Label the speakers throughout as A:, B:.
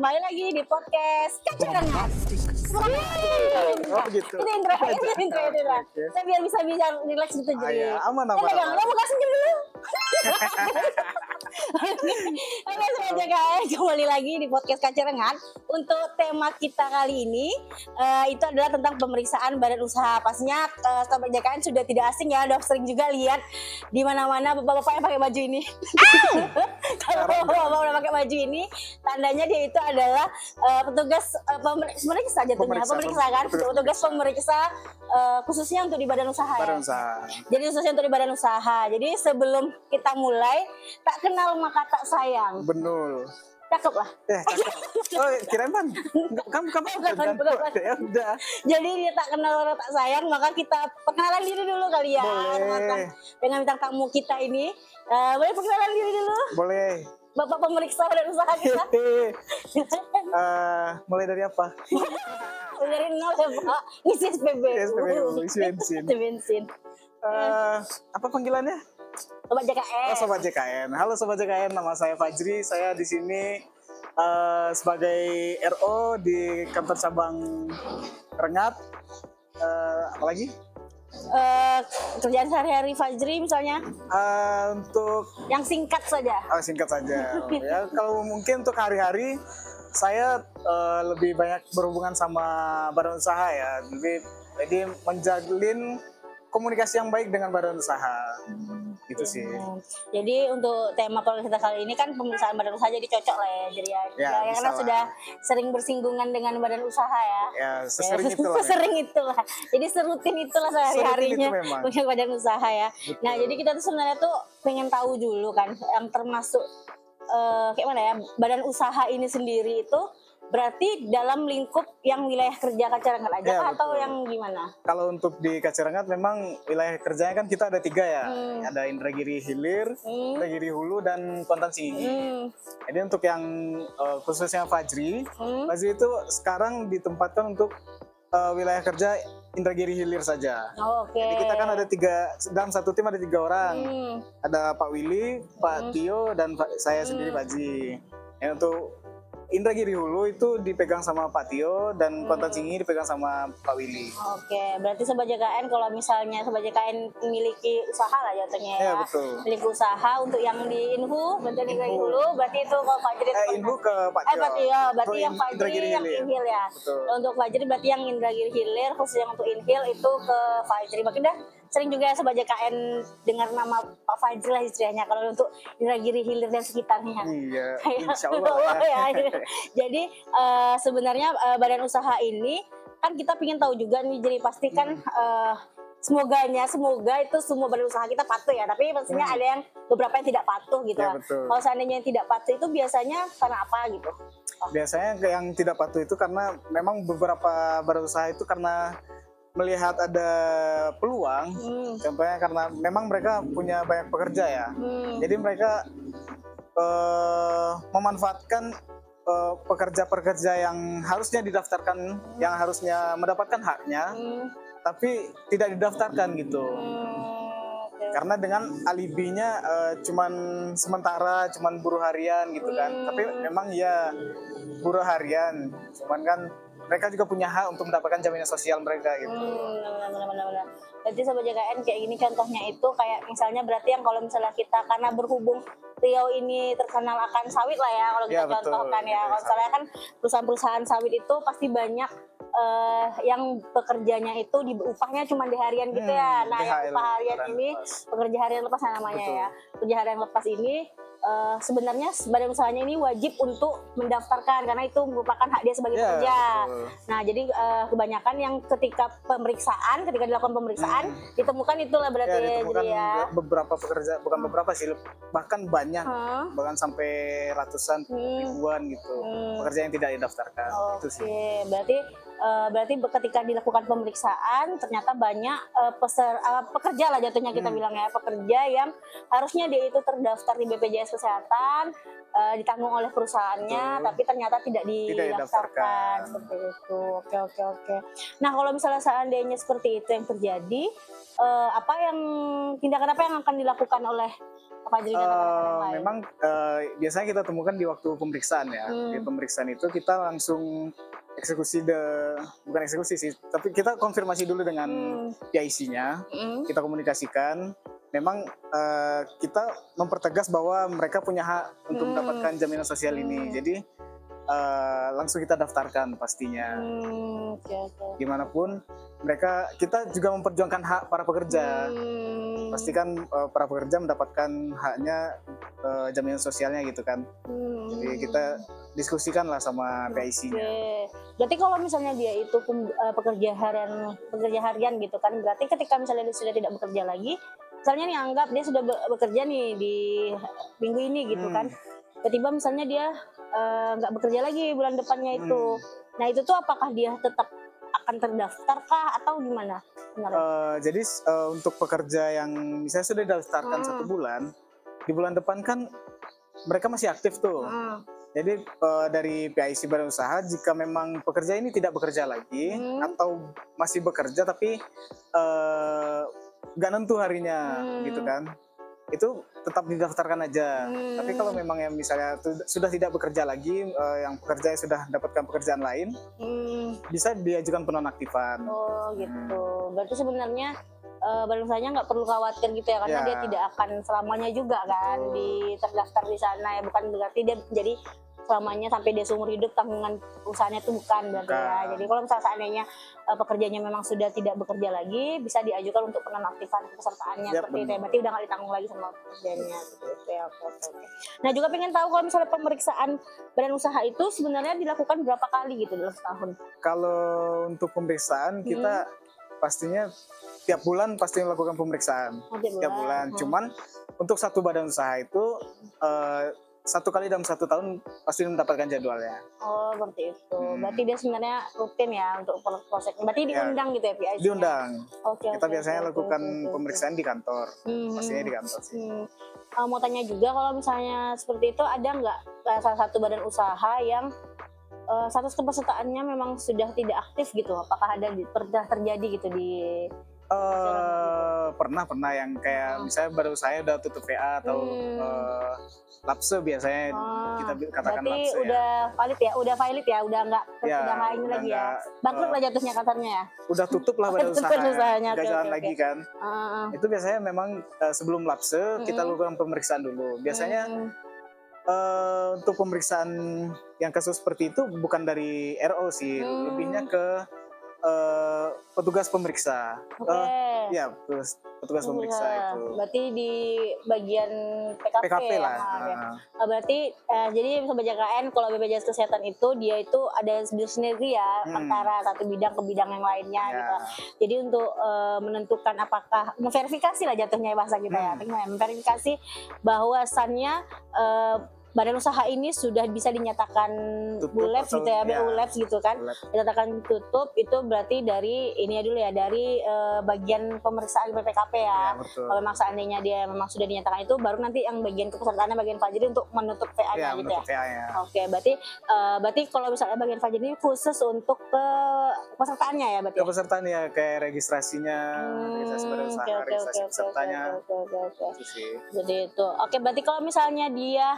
A: kembali lagi di podcast Kacarengan.
B: Oh begitu.
A: Itu intro. Saya biar bisa relax gitu jadi.
B: Aman.
A: Lo buka senyum dulu. Oke, semuanya guys, kembali lagi di podcast Kacarengan. Untuk tema kita kali ini itu adalah tentang pemeriksaan badan usaha. Pastinya Sobat JKN sudah tidak asing ya, udah sering juga lihat di mana-mana bapak-bapak yang pakai baju ini. Kalau bapak-bapak udah pakai baju ini, tandanya dia itu adalah petugas pemeriksa jatuhnya, pemeriksa kan, petugas pemeriksa khususnya untuk di badan usaha ya. Jadi khususnya untuk di badan usaha. Jadi sebelum kita mulai, tak kenal maka tak sayang.
B: Betul.
A: Cakep lah.
B: Cakep. Oh, kirain kan? Kamu
A: Bukan.
B: Ya udah.
A: Jadi dia tak kenal maka tak sayang, maka kita perkenalan diri dulu kali ya.
B: Boleh.
A: Dengan bintang tamu kita ini. Boleh perkenalan diri dulu?
B: Boleh.
A: Bapak pemeriksa badan usaha kita.
B: Mulai dari apa?
A: Dari nol ya Pak. Isi SPB.
B: Isi bensin. Apa panggilannya?
A: Sobat JKN.
B: Oh, Sobat JKN. Halo Sobat JKN, nama saya Fajri. Saya di sini sebagai RO di kantor cabang Rengat. Apalagi?
A: Kerjaan sehari-hari Fajri misalnya?
B: Untuk
A: yang singkat saja.
B: Singkat saja. Ya, kalau mungkin untuk hari-hari saya lebih banyak berhubungan sama badan usaha ya. Jadi menjalin komunikasi yang baik dengan badan usaha. Gitu sih.
A: Jadi untuk tema podcast kita kali ini kan pemeriksaan badan usaha, jadi cocok lah ya. Jadi ya karena sudah sering bersinggungan dengan badan usaha ya.
B: Ya, sesering itulah.
A: Sesering itulah. Jadi serutin itulah sehari-harinya punya badan usaha ya. Betul. Nah, jadi kita tuh sebenarnya tuh pengen tahu dulu kan yang termasuk kayak mana ya, badan usaha ini sendiri itu berarti dalam lingkup yang wilayah kerja Kacarengan aja ya, atau yang gimana?
B: Kalau untuk di Kacarengan memang wilayah kerjanya kan kita ada 3 ya. Ada Indragiri Hilir, Indragiri Hulu, dan Kuantan Singingi. Jadi untuk yang khususnya Fajri itu sekarang ditempatkan untuk wilayah kerja Indragiri Hilir saja.
A: Oke.
B: Jadi kita kan ada 3, dalam satu tim ada 3 orang. Ada Pak Willy, Pak Tio, dan saya sendiri Pak Ji. Yang untuk Indragiri Hulu itu dipegang sama Pak Tio, dan Kuantan Singingi dipegang sama Pak Willy.
A: Oke, berarti Sobat JKN kalau misalnya Sobat JKN memiliki usaha lah jatuhnya ya.
B: Betul.
A: Memiliki usaha untuk yang di Inhu, berarti Indragiri Hulu, berarti itu kalau Fajri
B: Inhu ke Pak Tio.
A: Pak Tio, berarti yang Fajri yang Inhil ya.
B: Betul.
A: Untuk Fajri berarti yang Indragiri Hilir, khusus yang untuk Inhil itu ke Fajri. Makanya sering juga Sobat JKN dengar nama Pak Fajri lah istilahnya kalau untuk Indragiri Hilir dan sekitarnya.
B: Iya, insya Allah.
A: Ya. Jadi sebenarnya badan usaha ini kan kita ingin tahu juga nih, jadi pastikan semoga itu semua badan usaha kita patuh ya, tapi pastinya ada yang beberapa yang tidak patuh gitu ya, kalau seandainya yang tidak patuh itu biasanya karena apa gitu?
B: Biasanya yang tidak patuh itu karena memang beberapa badan usaha itu karena melihat ada peluang, contohnya karena memang mereka punya banyak pekerja ya, jadi mereka memanfaatkan pekerja-pekerja yang harusnya didaftarkan, yang harusnya mendapatkan haknya, tapi tidak didaftarkan gitu. Karena dengan alibinya cuman sementara, cuman buruh harian gitu kan. Tapi memang ya buruh harian, cuman kan mereka juga punya hak untuk mendapatkan jaminan sosial mereka gitu.
A: Benar. Berarti Sobat JKN kayak gini contohnya itu kayak misalnya berarti yang kalau misalnya kita karena berhubung Riau ini terkenal akan sawit lah ya kalau kita contohkan ya. Kalau misalnya kan perusahaan-perusahaan sawit itu pasti banyak yang pekerjanya itu upahnya cuma di harian gitu ya. Nah, yang upah harian ini pekerja harian lepas namanya ya. Pekerja harian lepas ini sebenarnya badan usahanya ini wajib untuk mendaftarkan karena itu merupakan hak dia sebagai pekerja. Nah, jadi kebanyakan yang ketika dilakukan pemeriksaan ditemukan itulah berarti
B: ditemukan
A: jadi ya.
B: Beberapa pekerja, bukan beberapa sih, bahkan banyak, bahkan sampai ratusan, ribuan gitu pekerja yang tidak didaftarkan. Itu sih.
A: Berarti ketika dilakukan pemeriksaan ternyata banyak pekerja lah jatuhnya kita bilang ya, pekerja yang harusnya dia itu terdaftar di BPJS Kesehatan, ditanggung oleh perusahaannya, tapi ternyata tidak didaftarkan seperti itu. Oke. Nah, kalau misalnya seandainya seperti itu yang terjadi, tindakan apa yang akan dilakukan oleh Apa jadi contoh-contoh yang lain?
B: Memang biasanya kita temukan di waktu pemeriksaan ya. Di pemeriksaan itu kita langsung bukan eksekusi sih, tapi kita konfirmasi dulu dengan PIC-nya, kita komunikasikan. Memang kita mempertegas bahwa mereka punya hak untuk mendapatkan jaminan sosial ini. Jadi langsung kita daftarkan pastinya. Gimana pun kita juga memperjuangkan hak para pekerja. Pastikan para pekerja mendapatkan haknya, jaminan sosialnya gitu kan. Jadi kita diskusikan lah sama PIC-nya.
A: Berarti kalau misalnya dia itu pekerja harian gitu kan, berarti ketika misalnya dia sudah tidak bekerja lagi, misalnya nih anggap dia sudah bekerja nih di minggu ini gitu kan, tiba-tiba misalnya dia nggak bekerja lagi bulan depannya itu. Nah itu tuh apakah dia tetap akan terdaftar kah atau gimana?
B: Jadi untuk pekerja yang misalnya sudah didaftarkan 1 bulan, di bulan depan kan mereka masih aktif tuh. Jadi dari PIC Badan Usaha, jika memang pekerja ini tidak bekerja lagi atau masih bekerja tapi nggak nentu harinya gitu kan, itu tetap didaftarkan aja. Tapi kalau memang yang misalnya sudah tidak bekerja lagi, yang pekerja yang sudah mendapatkan pekerjaan lain, bisa diajukan penonaktifan.
A: Oh gitu. Berarti sebenarnya Badan Usahanya nggak perlu khawatir gitu ya, karena dia tidak akan selamanya juga kan terdaftar di sana ya. Bukan berarti dia jadi selamanya sampai dia seumur hidup tanggungan usahanya itu bukan berarti ya. Jadi kalau misalnya seandainya pekerjanya memang sudah tidak bekerja lagi, bisa diajukan untuk penonaktifan kepesertaannya seperti itu ya. Berarti udah nggak ditanggung lagi sama pekerjaannya gitu ya. Oke. Nah juga pengen tahu kalau misalnya pemeriksaan badan usaha itu sebenarnya dilakukan berapa kali gitu dalam setahun?
B: Kalau untuk pemeriksaan kita pastinya tiap bulan pasti melakukan pemeriksaan. Tiap bulan. Cuman untuk satu badan usaha itu 1 kali dalam 1 tahun pasti mendapatkan jadwalnya.
A: Oh, seperti itu. Berarti dia sebenarnya rutin ya untuk prosesnya. Berarti diundang gitu ya PIC?
B: Diundang. Kita biasanya lakukan pemeriksaan di kantor. Pastinya di kantor sih.
A: Mau tanya juga kalau misalnya seperti itu, ada nggak salah satu badan usaha yang status kepesertaannya memang sudah tidak aktif gitu? Apakah pernah terjadi gitu di
B: pernah yang kayak misalnya baru saya udah tutup VA atau lapse biasanya kita katakan
A: berarti
B: lapse
A: udah valid ya, udah nggak ini lagi ya, bangkrut lah jatuhnya kasarnya ya,
B: udah tutup lah badan usahanya, nggak jalan lagi kan. Itu biasanya memang sebelum lapse kita lakukan pemeriksaan dulu. Biasanya untuk pemeriksaan yang kasus seperti itu bukan dari RO sih, lebihnya ke petugas pemeriksa. Ya, petugas pemeriksa itu.
A: Berarti di bagian PKP
B: lah.
A: Berarti jadi Sobat JKN, kalau BPJS Kesehatan itu dia itu ada sinergi ya antara satu bidang ke bidang yang lainnya gitu. Jadi untuk menentukan apakah memverifikasi lah jatuhnya bahasa kita ya. Memverifikasi bahwasannya badan usaha ini sudah bisa dinyatakan BULEPS gitu ya, BULEPS gitu kan, dinyatakan tutup. Itu berarti dari ini ya dulu ya, dari bagian pemeriksaan BPKP ya. Kalau memang seandainya dia memang sudah dinyatakan itu, baru nanti yang bagian kepesertaannya bagian Fajri untuk menutup VA-nya gitu ya. Oke, berarti kalau misalnya bagian Fajri ini khusus untuk pesertaannya ya berarti.
B: Kepesertaan ya, kayak registrasinya, registrasi badan usaha, registrasi pesertanya.
A: Jadi itu. Oke, berarti kalau misalnya dia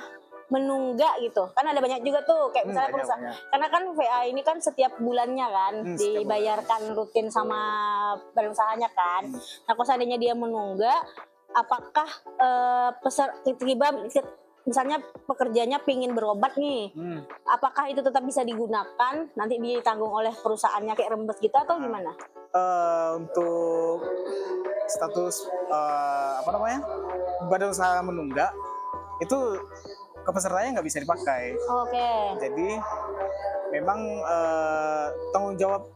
A: menunggak gitu kan, ada banyak juga tuh kayak misalnya perusahaan, karena kan VA ini kan setiap bulannya kan dibayarkan rutin sama badan usahanya kan. Nah kalau seandainya dia menunggak, apakah misalnya pekerjanya pingin berobat nih, apakah itu tetap bisa digunakan, nanti ditanggung oleh perusahaannya kayak rembes gitu atau gimana?
B: Untuk status badan usaha menunggak itu kepesertaannya nggak bisa dipakai. Jadi memang tanggung jawab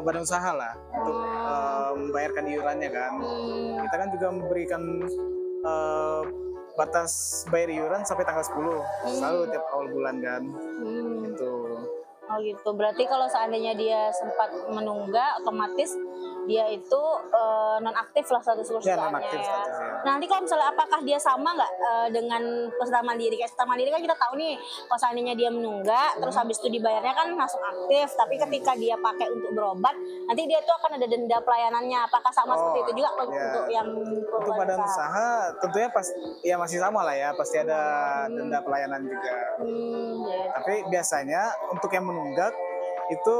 B: badan usaha lah untuk membayarkan iurannya kan. Kita kan juga memberikan batas bayar iuran sampai tanggal 10 selalu tiap awal bulan kan. Gitu.
A: Oh gitu. Berarti kalau seandainya dia sempat menunggak, otomatis dia itu nonaktif lah status perusahaannya
B: nonaktif
A: ya.
B: statusnya.
A: Nanti kalau misalnya apakah dia sama nggak dengan peserta mandiri? Kayak peserta mandiri kan kita tahu nih, kalau seandainya dia menunggak, terus habis itu dibayarnya kan langsung aktif. Tapi ketika dia pakai untuk berobat, nanti dia itu akan ada denda pelayanannya. Apakah sama seperti itu juga untuk yang
B: untuk badan usaha? Tentunya ya masih sama lah ya, pasti ada denda pelayanan juga. Tapi biasanya untuk yang menunggak itu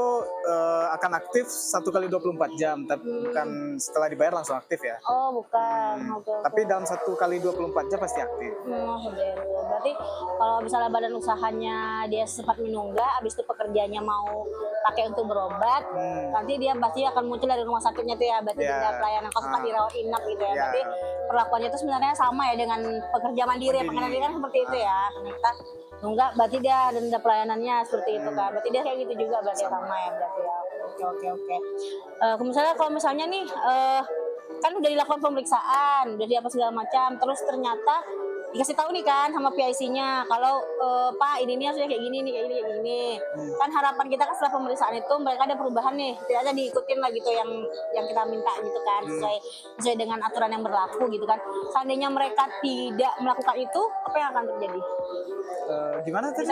B: akan aktif 1 kali 24 jam, tapi bukan setelah dibayar langsung aktif ya.
A: Oh bukan.
B: Tapi dalam 1 kali 24 jam pasti aktif.
A: Berarti kalau misalnya badan usahanya dia sempat menunggak, habis itu pekerjanya mau pakai untuk berobat, nanti dia pasti akan muncul dari rumah sakitnya tuh ya, berarti denda pelayanan kos dirawat inap gitu ya. Berarti perlakuannya itu sebenarnya sama ya dengan pekerja mandiri. Pekerja mandiri kan seperti itu ya. Kita enggak, berarti dia denda pelayanannya seperti itu kan. Berarti dia kayak gitu juga berarti sama ya berarti ya. Oke. Kalau misalnya nih kan udah dilakukan pemeriksaan, udah diapa segala macam, terus ternyata dikasih tahu nih kan sama PIC-nya kalau Pak ini harusnya kayak gini nih, kayak gini. Kan harapan kita kan setelah pemeriksaan itu mereka ada perubahan nih, tidak aja diikutin lah gitu yang kita minta gitu kan, sesuai dengan aturan yang berlaku gitu kan. Seandainya mereka tidak melakukan itu, apa yang akan terjadi?
B: Gimana tadi?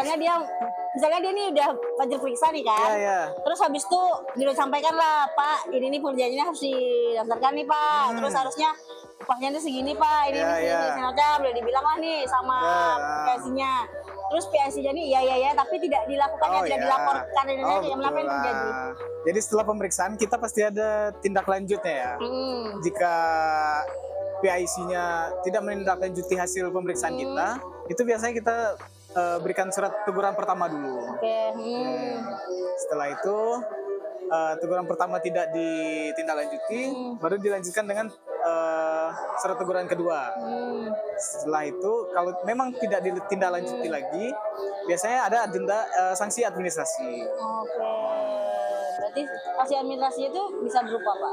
A: Misalnya dia nih udah wajib periksa nih kan, terus habis itu dia sampaikan lah, Pak ini nih pekerjaannya harus didaftarkan nih Pak, terus harusnya upahnya itu segini Pak, ini macam udah dibilang lah nih sama PIC-nya. Terus PIC-nya nih ya tapi tidak dilakukannya, tidak dilaporkan ini yang melakukan terjadi.
B: Jadi setelah pemeriksaan kita pasti ada tindak lanjutnya ya. Jika PIC-nya tidak menindaklanjuti hasil pemeriksaan kita, itu biasanya kita berikan surat teguran pertama dulu. Setelah itu teguran pertama tidak ditindaklanjuti, baru dilanjutkan dengan surat teguran kedua. Setelah itu kalau memang tidak ditindaklanjuti lagi, biasanya ada denda sanksi administrasi.
A: Berarti sanksi administrasi itu bisa berupa apa?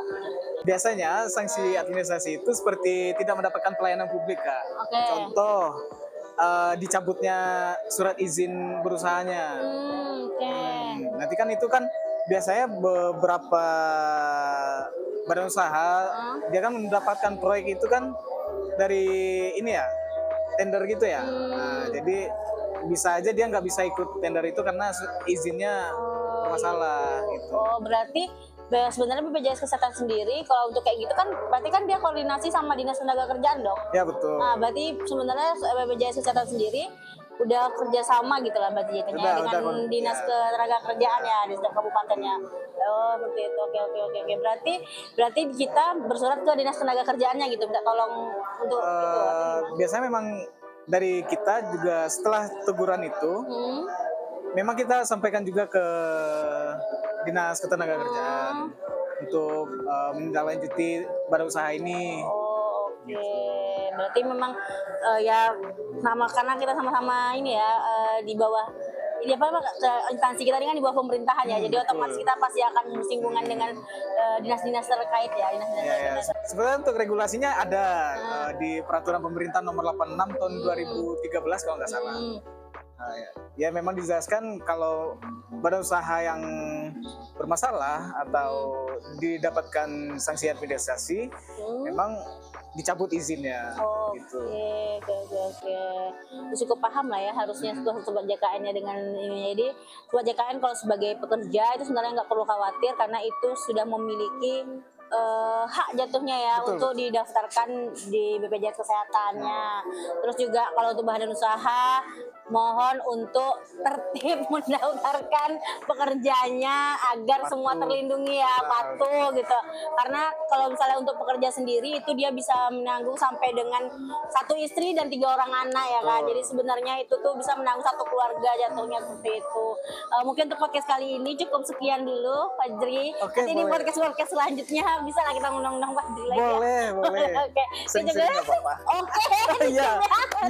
B: Biasanya sanksi administrasi itu seperti tidak mendapatkan pelayanan publik, Kak. Contoh dicabutnya surat izin berusahanya. Nanti kan itu kan biasanya beberapa badan usaha dia kan mendapatkan proyek itu kan dari ini ya, tender gitu ya. Jadi bisa aja dia nggak bisa ikut tender itu karena izinnya bermasalah gitu.
A: Berarti sebenarnya BPJS Kesehatan sendiri kalau untuk kayak gitu kan berarti kan dia koordinasi sama Dinas Tenaga Kerjaan dong?
B: Ya betul.
A: Nah berarti sebenarnya BPJS Kesehatan sendiri udah kerjasama gitu lah berarti dengan Dinas Tenaga Kerjaan ya di setiap kabupatennya. Seperti itu. Oke. Berarti kita bersurat ke Dinas Tenaga Kerjaannya gitu, minta tolong untuk itu.
B: Biasanya memang dari kita juga setelah teguran itu, memang kita sampaikan juga ke Dinas Ketenagakerjaan untuk menindaklanjuti badan usaha ini. Berarti
A: memang karena kita sama-sama ini ya di bawah instansi kita ini kan di bawah pemerintahan ya, jadi otomatis kita pasti akan bersinggungan dengan dinas-dinas terkait ya.
B: Sebenarnya untuk regulasinya ada di peraturan pemerintah nomor 86 tahun 2013 kalau nggak salah. Ya memang dijelaskan kalau badan usaha yang bermasalah atau didapatkan sanksi administrasi memang dicabut izinnya.
A: Oke. Cukup paham lah ya harusnya sobat JKN-nya dengan ini. Jadi sobat JKN kalau sebagai pekerja itu sebenarnya nggak perlu khawatir karena itu sudah memiliki hak jatuhnya ya. Betul. Untuk didaftarkan di BPJS Kesehatannya. Terus juga kalau untuk badan usaha mohon untuk tertib mendaftarkan pekerjanya agar semua terlindungi ya, patuh gitu. Karena kalau misalnya untuk pekerja sendiri itu dia bisa menanggung sampai dengan 1 istri dan 3 orang anak ya kan. Jadi sebenarnya itu tuh bisa menanggung 1 keluarga jatuhnya seperti itu. Mungkin untuk podcast kali ini cukup sekian dulu Fajri. Nanti di podcast selanjutnya bisa lah kita undang-undang Fajri lagi.
B: Boleh.
A: Oke.
B: Sering-sering nggak apa-apa.
A: Oke.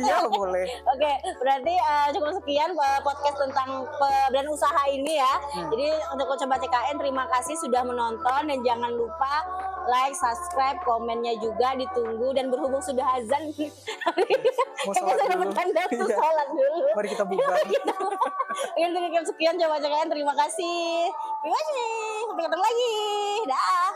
B: Iya boleh.
A: Oke, berarti cukup sekian podcast tentang badan usaha ini ya. Jadi untuk Sobat CKN terima kasih sudah menonton dan jangan lupa like, subscribe, komennya juga ditunggu dan berhubung sudah azan.
B: Mau sholat dulu.
A: Sholat dulu.
B: Mari kita buka.
A: Sekian Sobat CKN terima kasih. Sampai ketemu lagi. Dah.